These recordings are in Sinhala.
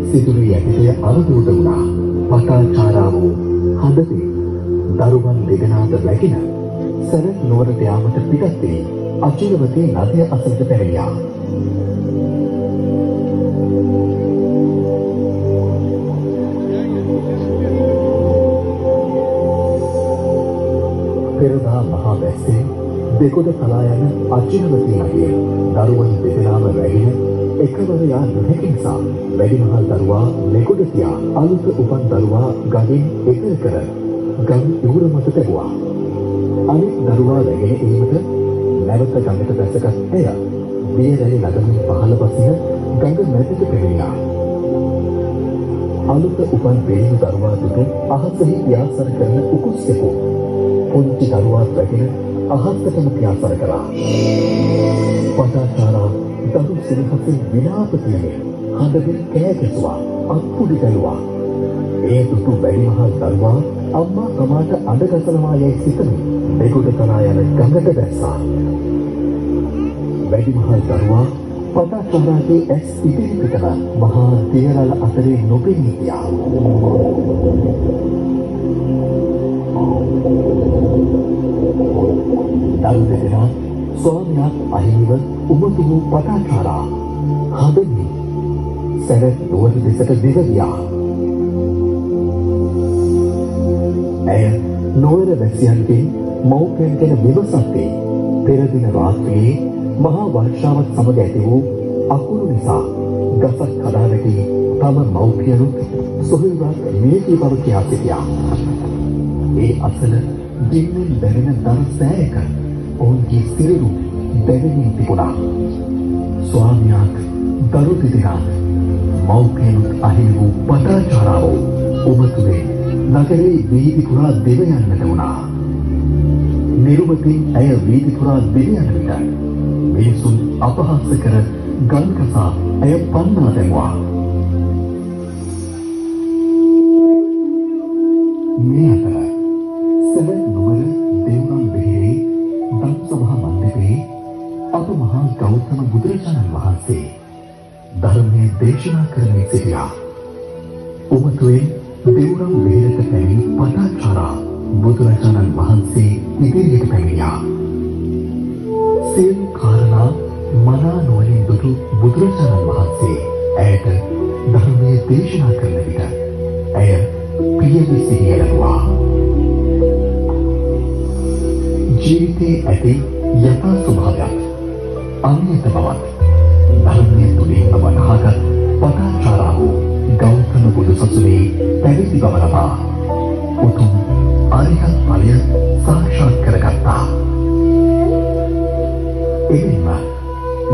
සිදුවී ඇතිදේ අවබෝධ වුණා. පටාචාරාව හදදී දරුවන් දෙදෙනාට රැගෙන සරත් නුවරට යාමට පිටත් වී අචිරවතී නදිය අසලට පැමිණියා. පෙරදා මහා වැස්සේ දෙකොඩ තලා යන අචිරවතී නදිය දරුවන් දෙදෙනාම රැගෙන එකවර යා නොහැකි නිසා වැඩිමහල් දරුවා මෙකොඩ තියා අලුත උපන් දරුවා ගඟෙන් එතර කර ගම් ඉවුර මත තැබුවා. අනිත් දරුවා රැගෙන ඒමට නැවත ගඟට බැසගත් ඇය බියරැලි නගමින් පහළ බසින ගඟ මැදට පැමිණියා. අලුත උපන් වේලු දරුවා දුක අහසෙහි පියාසර කරන උකුස්සෙකු පුංචි දරුවා රැගෙන අහසටම පියාසර කළා. පටාචාරා දරු සිනහසින් විලාප කියමින් හඬමින් කෑ ගැසුවා. අත්පුඩි ගැලුවා. ඒ දුටු වැඩිමහල් දරුවා අම්මා තමාට අඬගසනවා යයි සිතමින් මෙගොඩ තලා යන ගඟට බැස්සා. වැඩිමහල් දරුවා පටාචාරාගේ ඇස් ඉදිරිපිටම මහා දියරළ අතරේ නොපෙනී ගියා. දරු දෙදෙනා ස්වාමියාත් අහිමිව උමතුමු පටාචාරා හදමින් සැරත් නුවර දෙසට දිව ගියා. ඇය නුවර වැසියන්ගෙන් මව්පියන් ගැන විමසද්දී පෙර දින රාත්‍රියේ මහා වර්ෂාවත් සමග ඇති වූ අකුරු නිසා ගසක් කඩා වැටි තම මව්පියනුත් සොහොයුරක් මිය ගිය බව කියා සිටියා. ඒ අසල දින්නෙන් බැරෙන දරු සෑයක ඔවුන්ගේ සිරුරු දැවෙමින් තිබුණා. ස්වාමියාත් දරු දෙදෙනාත් මව්පියනුත් අහිමි වූ පටාචාරාව උමතුවේ නගරේ වීදි පුරා දෙව යන්නට වුණා. නිරුවතින් ඇය වීදි පුරා දෙව යන විට මිනිසුන් අපහාස කර ගල් කසා ඇය පන්නා දැමුවා. මේ අතර සරත් නුවර දේවරම් විහාරයේ දම් සභා මණ්ඩපයේ අප මහා ගෞතම බුදුරජාණන් වහන්සේ ධර්මයේ දේශනා කරමින් සිටියා. උමතුවේ දේවරම් විහාරයට පැමිණි පටාචාරා බුදුරජාණන් වහන්සේ ඉදිරියට පැමිණියා. සියලු කාරණා මනා නුවණින් දුටු බුදුරජාණන් වහන්සේ ඇයට ධර්මයේ දේශනා කරන විට ඇය පියවි සිහිය ලැබුවා. ජීවිතයේ ඇති යථා ස්වභාවයක් අනියත බවත් ධර්මයේ තුලින් වටහාගත් පටාචාරාව ගෞතම බුදුසසුනේ පැවිදි බව ලබා උතුම් අරිහත් ඵලය සාක්ෂාත් කරගත්තා. එනිම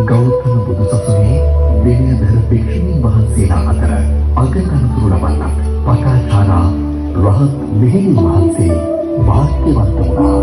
ගෞතම බුදුසසුනේ විනයධර භික්ෂුණීන් වහන්සේලා අතර අගතනතුරු ලබන්නක් පටාචාරා රහත් මෙහෙණින් වහන්සේ වාක්‍යවන්ත වුණා.